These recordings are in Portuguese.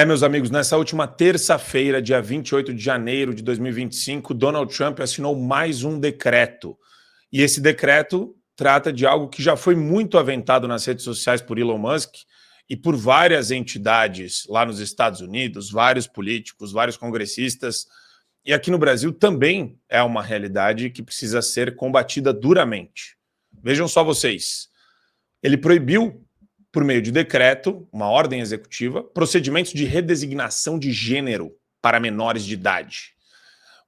Meus amigos, nessa última terça-feira, dia 28 de janeiro de 2025, Donald Trump assinou mais um decreto. E esse decreto trata de algo que já foi muito aventado nas redes sociais por Elon Musk e por várias entidades lá nos Estados Unidos, vários políticos, vários congressistas. E aqui no Brasil também é uma realidade que precisa ser combatida duramente. Vejam só vocês. Ele proibiu, por meio de decreto, uma ordem executiva, procedimentos de redesignação de gênero para menores de idade.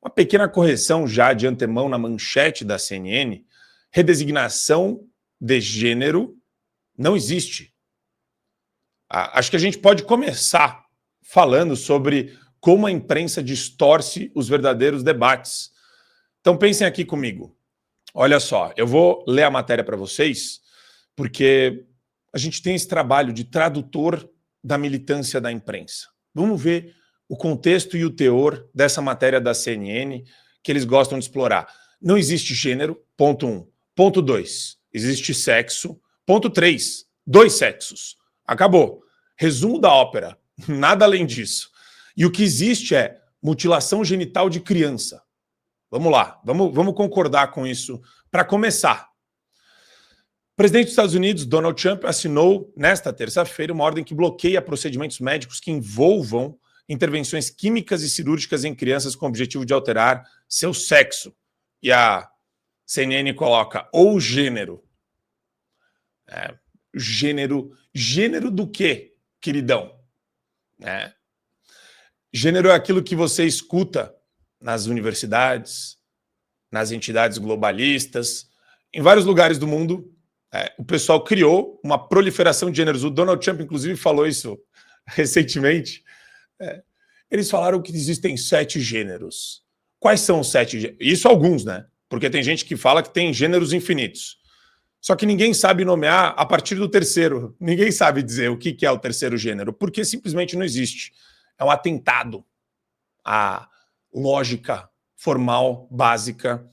Uma pequena correção já de antemão na manchete da CNN: redesignação de gênero não existe. Acho que a gente pode começar falando sobre como a imprensa distorce os verdadeiros debates. Então pensem aqui comigo. Olha só, eu vou ler a matéria para vocês, porque a gente tem esse trabalho de tradutor da militância da imprensa. Vamos ver o contexto e o teor dessa matéria da CNN que eles gostam de explorar. Não existe gênero, ponto 1. Ponto 2, existe sexo. Ponto 3, 2 sexos. Acabou. Resumo da ópera. Nada além disso. E o que existe é mutilação genital de criança. Vamos lá, vamos concordar com isso para começar. O presidente dos Estados Unidos, Donald Trump, assinou nesta terça-feira uma ordem que bloqueia procedimentos médicos que envolvam intervenções químicas e cirúrgicas em crianças com o objetivo de alterar seu sexo. E a CNN coloca ou gênero. Gênero do quê, queridão? Gênero é aquilo que você escuta nas universidades, nas entidades globalistas, em vários lugares do mundo. O pessoal criou uma proliferação de gêneros. O Donald Trump, inclusive, falou isso recentemente. Eles falaram que existem 7 gêneros. Quais são os 7 gêneros? Isso alguns, né? Porque tem gente que fala que tem gêneros infinitos. Só que ninguém sabe nomear a partir do terceiro. Ninguém sabe dizer o que é o terceiro gênero, porque simplesmente não existe. É um atentado à lógica formal, básica,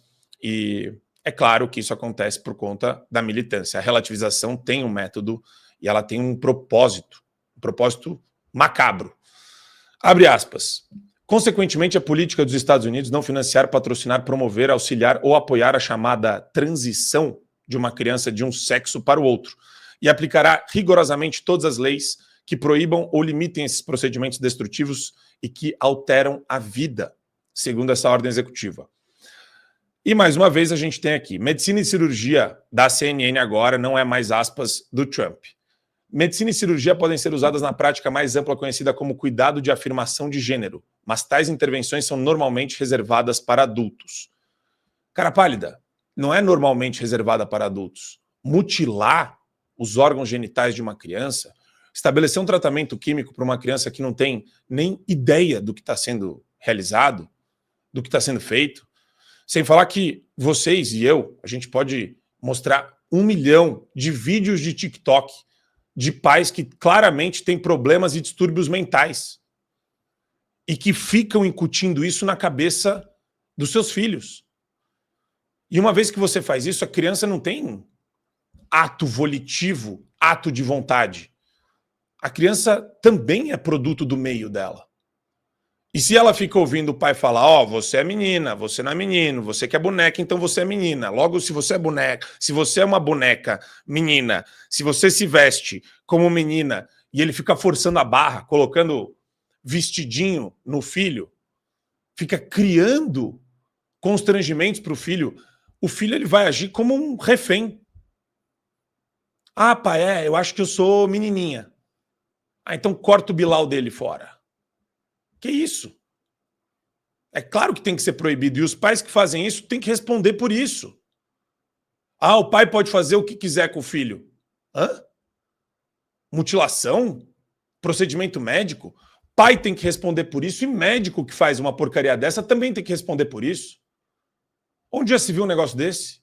e é claro que isso acontece por conta da militância. A relativização tem um método e ela tem um propósito macabro. Abre aspas. Consequentemente, a política dos Estados Unidos não financiar, patrocinar, promover, auxiliar ou apoiar a chamada transição de uma criança de um sexo para o outro e aplicará rigorosamente todas as leis que proíbam ou limitem esses procedimentos destrutivos e que alteram a vida, segundo essa ordem executiva. E mais uma vez a gente tem aqui, medicina e cirurgia da CNN agora não é mais aspas do Trump. Medicina e cirurgia podem ser usadas na prática mais ampla conhecida como cuidado de afirmação de gênero, mas tais intervenções são normalmente reservadas para adultos. Cara pálida, não é normalmente reservada para adultos. Mutilar os órgãos genitais de uma criança, estabelecer um tratamento químico para uma criança que não tem nem ideia do que está sendo realizado, do que está sendo feito, sem falar que vocês e eu, a gente pode mostrar 1 milhão de vídeos de TikTok de pais que claramente têm problemas e distúrbios mentais e que ficam incutindo isso na cabeça dos seus filhos. E uma vez que você faz isso, a criança não tem ato volitivo, ato de vontade. A criança também é produto do meio dela. E se ela fica ouvindo o pai falar, você é menina, você não é menino, você que é boneca, então você é menina. Logo, se você é boneca, se você é uma boneca menina, se você se veste como menina e ele fica forçando a barra, colocando vestidinho no filho, fica criando constrangimentos para o filho ele vai agir como um refém. Pai, eu acho que eu sou menininha. Então corta o bilau dele fora. Que isso? É claro que tem que ser proibido. E os pais que fazem isso têm que responder por isso. O pai pode fazer o que quiser com o filho. Mutilação? Procedimento médico? Pai tem que responder por isso e médico que faz uma porcaria dessa também tem que responder por isso. Onde já se viu um negócio desse?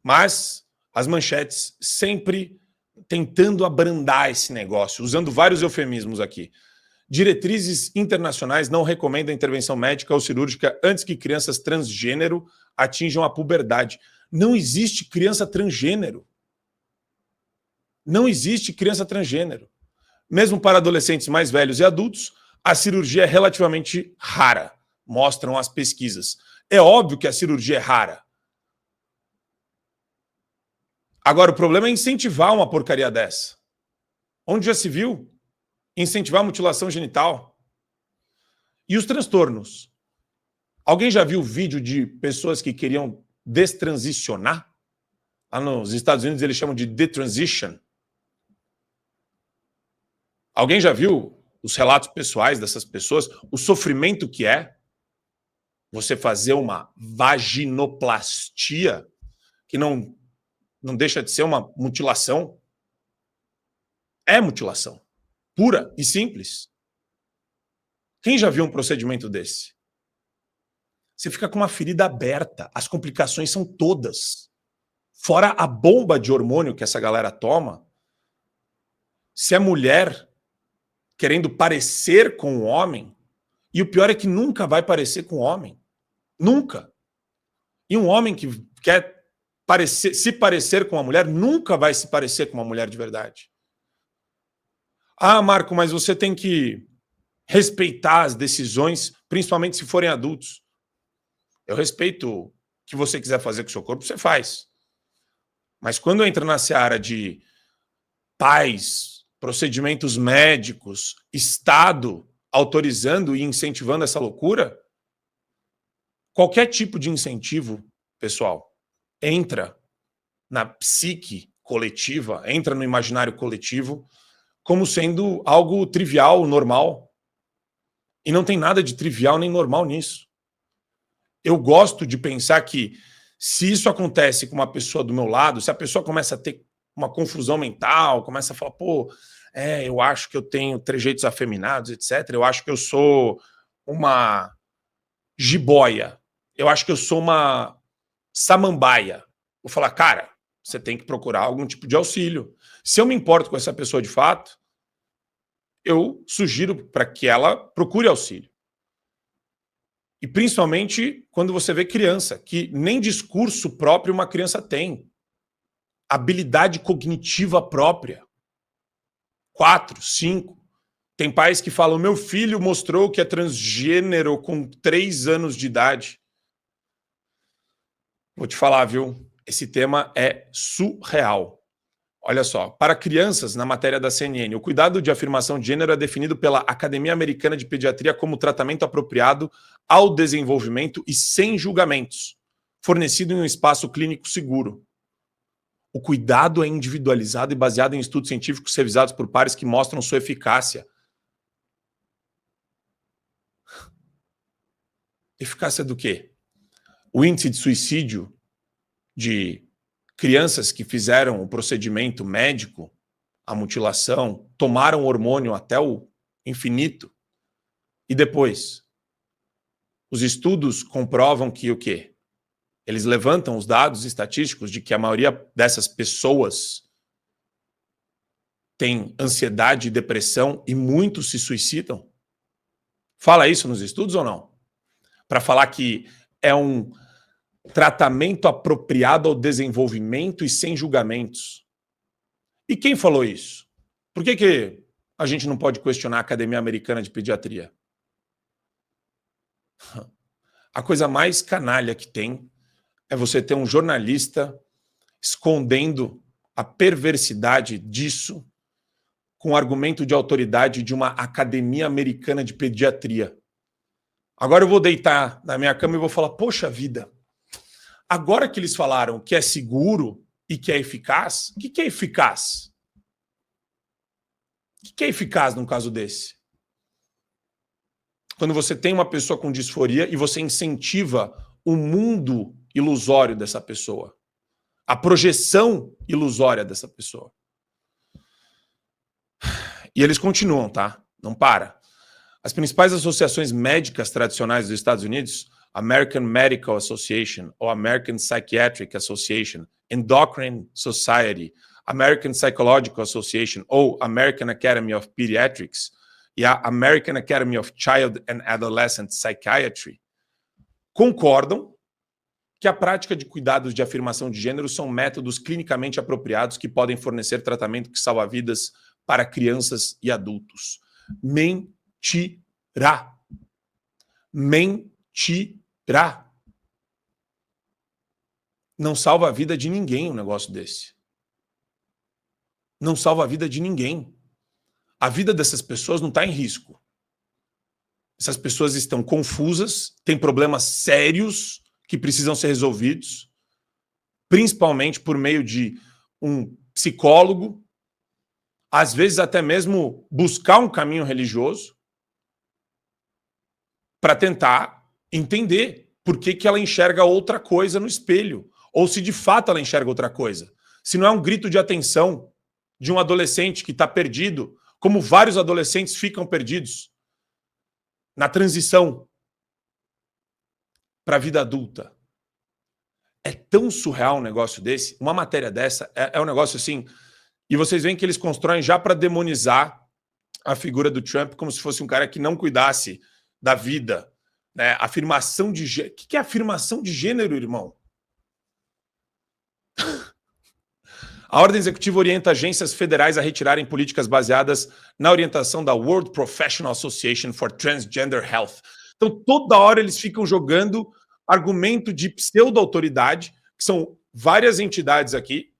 Mas as manchetes sempre tentando abrandar esse negócio, usando vários eufemismos aqui. Diretrizes internacionais não recomendam intervenção médica ou cirúrgica antes que crianças transgênero atinjam a puberdade. Não existe criança transgênero. Não existe criança transgênero. Mesmo para adolescentes mais velhos e adultos, a cirurgia é relativamente rara, mostram as pesquisas. É óbvio que a cirurgia é rara. Agora, o problema é incentivar uma porcaria dessa. Onde já se viu? Incentivar a mutilação genital. E os transtornos? Alguém já viu vídeo de pessoas que queriam destransicionar? Lá nos Estados Unidos eles chamam de detransition. Alguém já viu os relatos pessoais dessas pessoas? O sofrimento que é você fazer uma vaginoplastia, que não deixa de ser uma mutilação? É mutilação. Pura e simples. Quem já viu um procedimento desse? Você fica com uma ferida aberta. As complicações são todas. Fora a bomba de hormônio que essa galera toma, se é mulher querendo parecer com o homem, e o pior é que nunca vai parecer com o homem. Nunca. E um homem que quer se parecer com uma mulher nunca vai se parecer com uma mulher de verdade. Ah, Marco, mas você tem que respeitar as decisões, principalmente se forem adultos. Eu respeito o que você quiser fazer com o seu corpo, você faz. Mas quando entra na seara de pais, procedimentos médicos, Estado autorizando e incentivando essa loucura, qualquer tipo de incentivo, pessoal, entra na psique coletiva, entra no imaginário coletivo como sendo algo trivial, normal. E não tem nada de trivial nem normal nisso. Eu gosto de pensar que se isso acontece com uma pessoa do meu lado, se a pessoa começa a ter uma confusão mental, começa a falar, pô, eu acho que eu tenho trejeitos afeminados, etc. Eu acho que eu sou uma jiboia. Eu acho que eu sou uma samambaia. Vou falar, cara, você tem que procurar algum tipo de auxílio. Se eu me importo com essa pessoa de fato, eu sugiro para que ela procure auxílio. E principalmente quando você vê criança, que nem discurso próprio uma criança tem. Habilidade cognitiva própria. 4, 5. Tem pais que falam, meu filho mostrou que é transgênero com 3 anos de idade. Vou te falar, viu? Esse tema é surreal. Olha só, para crianças, na matéria da CNN, o cuidado de afirmação de gênero é definido pela Academia Americana de Pediatria como tratamento apropriado ao desenvolvimento e sem julgamentos, fornecido em um espaço clínico seguro. O cuidado é individualizado e baseado em estudos científicos revisados por pares que mostram sua eficácia. Eficácia do quê? O índice de suicídio de crianças que fizeram o procedimento médico, a mutilação, tomaram hormônio até o infinito. E depois, os estudos comprovam que o quê? Eles levantam os dados estatísticos de que a maioria dessas pessoas tem ansiedade e depressão e muitos se suicidam. Fala isso nos estudos ou não? Para falar que é um tratamento apropriado ao desenvolvimento e sem julgamentos. E quem falou isso? Por que a gente não pode questionar a Academia Americana de Pediatria? A coisa mais canalha que tem é você ter um jornalista escondendo a perversidade disso com o argumento de autoridade de uma Academia Americana de Pediatria. Agora eu vou deitar na minha cama e vou falar, poxa vida, agora que eles falaram que é seguro e que é eficaz, o que é eficaz? O que é eficaz num caso desse? Quando você tem uma pessoa com disforia e você incentiva o mundo ilusório dessa pessoa, a projeção ilusória dessa pessoa. E eles continuam, tá? Não para. As principais associações médicas tradicionais dos Estados Unidos, American Medical Association ou American Psychiatric Association, Endocrine Society, American Psychological Association ou American Academy of Pediatrics e a American Academy of Child and Adolescent Psychiatry concordam que a prática de cuidados de afirmação de gênero são métodos clinicamente apropriados que podem fornecer tratamento que salva vidas para crianças e adultos. Mentira. Mentira. Não salva a vida de ninguém um negócio desse. Não salva a vida de ninguém. A vida dessas pessoas não está em risco. Essas pessoas estão confusas, têm problemas sérios que precisam ser resolvidos, principalmente por meio de um psicólogo, às vezes até mesmo buscar um caminho religioso para tentar entender por que ela enxerga outra coisa no espelho, ou se de fato ela enxerga outra coisa. Se não é um grito de atenção de um adolescente que está perdido, como vários adolescentes ficam perdidos na transição para a vida adulta. É tão surreal um negócio desse, uma matéria dessa, é um negócio assim, e vocês veem que eles constroem já para demonizar a figura do Trump como se fosse um cara que não cuidasse da vida, né? Afirmação de gênero. O que é afirmação de gênero, irmão? A ordem executiva orienta agências federais a retirarem políticas baseadas na orientação da World Professional Association for Transgender Health. Então, toda hora eles ficam jogando argumento de pseudo-autoridade, que são várias entidades aqui,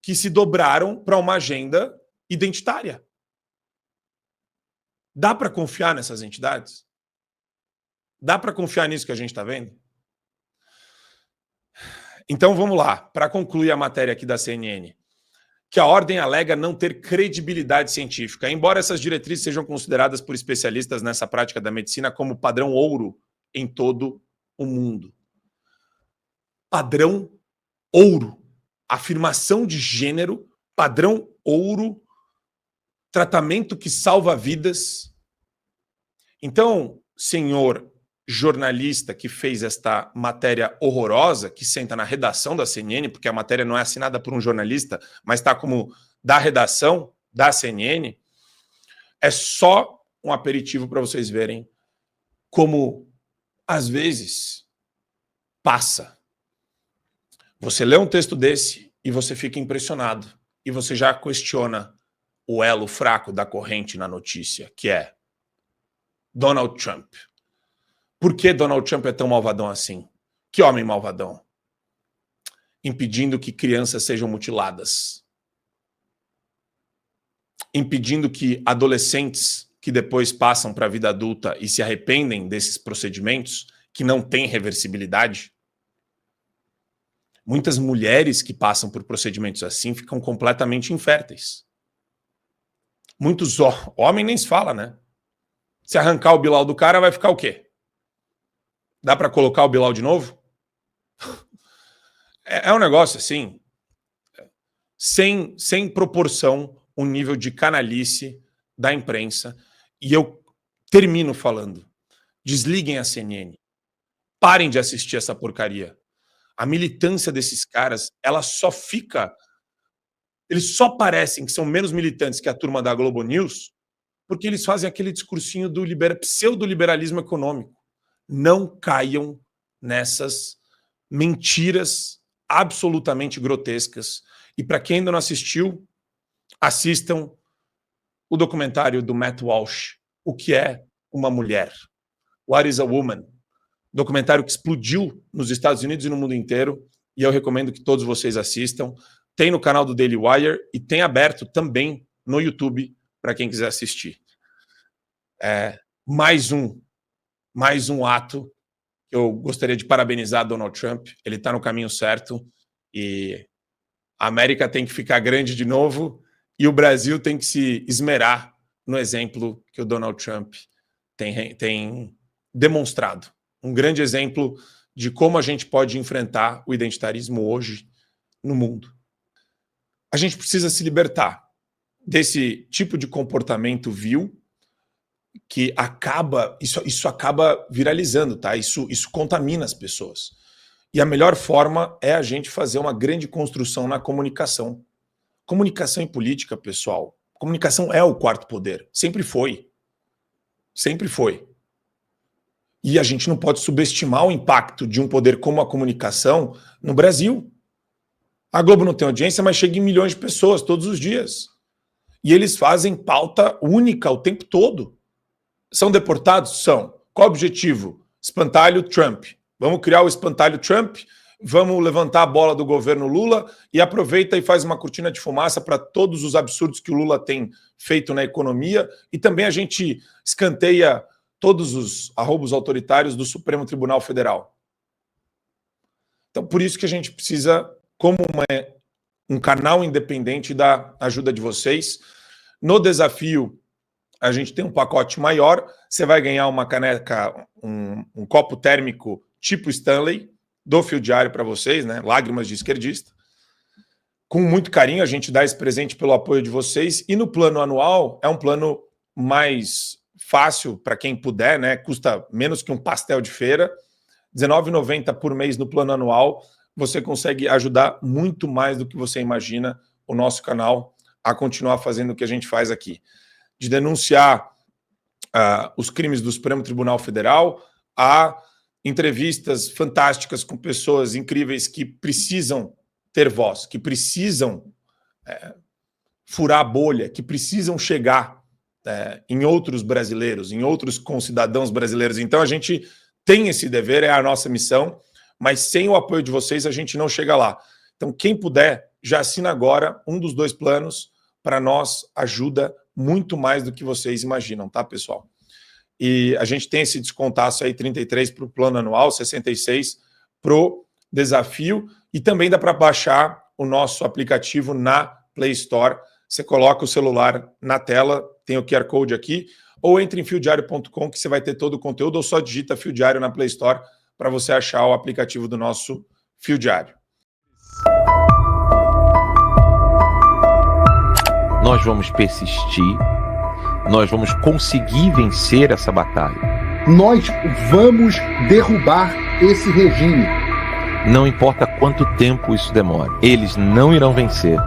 que se dobraram para uma agenda identitária. Dá para confiar nessas entidades? Dá para confiar nisso que a gente está vendo? Então vamos lá, para concluir a matéria aqui da CNN, que a ordem alega não ter credibilidade científica, embora essas diretrizes sejam consideradas por especialistas nessa prática da medicina como padrão ouro em todo o mundo. Padrão ouro. Afirmação de gênero, padrão ouro, tratamento que salva vidas. Então, senhor jornalista que fez esta matéria horrorosa, que senta na redação da CNN, porque a matéria não é assinada por um jornalista, mas está como da redação da CNN, é só um aperitivo para vocês verem como, às vezes, passa. Você lê um texto desse e você fica impressionado, e você já questiona o elo fraco da corrente na notícia, que é Donald Trump. Por que Donald Trump é tão malvadão assim? Que homem malvadão? Impedindo que crianças sejam mutiladas. Impedindo que adolescentes que depois passam para a vida adulta e se arrependem desses procedimentos, que não têm reversibilidade. Muitas mulheres que passam por procedimentos assim ficam completamente inférteis. Muitos homens nem se fala, né? Se arrancar o bilau do cara, vai ficar o quê? Dá para colocar o bilau de novo? É um negócio assim, sem proporção, um nível de canalice da imprensa. E eu termino falando, desliguem a CNN. Parem de assistir essa porcaria. A militância desses caras, ela só fica... Eles só parecem que são menos militantes que a turma da Globo News porque eles fazem aquele discursinho do pseudo-liberalismo econômico. Não caiam nessas mentiras absolutamente grotescas. E para quem ainda não assistiu, assistam o documentário do Matt Walsh, O que é uma mulher? What is a woman? Documentário que explodiu nos Estados Unidos e no mundo inteiro, e eu recomendo que todos vocês assistam. Tem no canal do Daily Wire e tem aberto também no YouTube para quem quiser assistir. Mais um ato que eu gostaria de parabenizar Donald Trump. Ele está no caminho certo e a América tem que ficar grande de novo e o Brasil tem que se esmerar no exemplo que o Donald Trump tem demonstrado. Um grande exemplo de como a gente pode enfrentar o identitarismo hoje no mundo. A gente precisa se libertar desse tipo de comportamento vil que acaba... Isso acaba viralizando, tá? Isso contamina as pessoas. E a melhor forma é a gente fazer uma grande construção na comunicação. Comunicação e política, pessoal. Comunicação é o quarto poder. Sempre foi. Sempre foi. E a gente não pode subestimar o impacto de um poder como a comunicação no Brasil. A Globo não tem audiência, mas chega em milhões de pessoas todos os dias. E eles fazem pauta única o tempo todo. São deportados? São. Qual o objetivo? Espantalho Trump. Vamos criar o espantalho Trump, vamos levantar a bola do governo Lula e aproveita e faz uma cortina de fumaça para todos os absurdos que o Lula tem feito na economia, e também a gente escanteia todos os arroubos autoritários do Supremo Tribunal Federal. Então, por isso que a gente precisa, como um canal independente, da ajuda de vocês. No desafio, a gente tem um pacote maior, você vai ganhar uma caneca, um copo térmico tipo Stanley, do Fio Diário para vocês, né? Lágrimas de esquerdista. Com muito carinho, a gente dá esse presente pelo apoio de vocês. E no plano anual, é um plano mais fácil para quem puder, né? Custa menos que um pastel de feira. R$19,90 por mês no plano anual. Você consegue ajudar muito mais do que você imagina o nosso canal a continuar fazendo o que a gente faz aqui. De denunciar os crimes do Supremo Tribunal Federal, a entrevistas fantásticas com pessoas incríveis que precisam ter voz, que precisam furar a bolha, que precisam chegar em outros brasileiros, em outros concidadãos brasileiros. Então a gente tem esse dever, é a nossa missão, mas sem o apoio de vocês a gente não chega lá. Então quem puder, já assina agora um dos 2 planos, para nós ajuda muito mais do que vocês imaginam, tá, pessoal? E a gente tem esse descontaço aí, 33 para o plano anual, 66 para o desafio, e também dá para baixar o nosso aplicativo na Play Store. Você coloca o celular na tela, tem o QR Code aqui, ou entre em fiodiario.com que você vai ter todo o conteúdo, ou só digita Fio Diário na Play Store para você achar o aplicativo do nosso Fio Diário. Nós vamos persistir, nós vamos conseguir vencer essa batalha. Nós vamos derrubar esse regime. Não importa quanto tempo isso demore, eles não irão vencer.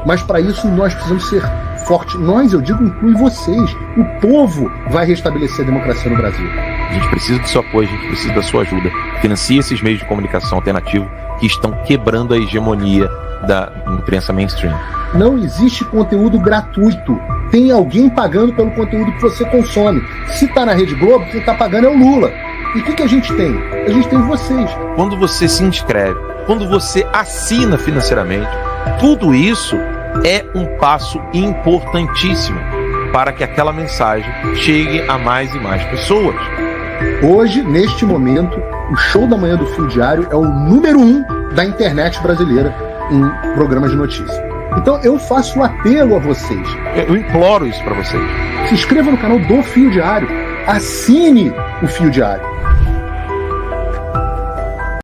Mas para isso nós precisamos ser fortes. Nós, eu digo, inclui vocês. O povo vai restabelecer a democracia no Brasil. A gente precisa do seu apoio, a gente precisa da sua ajuda. Financie esses meios de comunicação alternativo que estão quebrando a hegemonia da imprensa mainstream. Não existe conteúdo gratuito. Tem alguém pagando pelo conteúdo que você consome. Se está na Rede Globo, quem está pagando é o Lula. E o que a gente tem? A gente tem vocês. Quando você se inscreve, quando você assina financeiramente, tudo isso é um passo importantíssimo para que aquela mensagem chegue a mais e mais pessoas. Hoje, neste momento, o Show da Manhã do Fio Diário é o número 1 da internet brasileira em programas de notícia. Então eu faço um apelo a vocês. Eu imploro isso para vocês. Se inscreva no canal do Fio Diário. Assine o Fio Diário.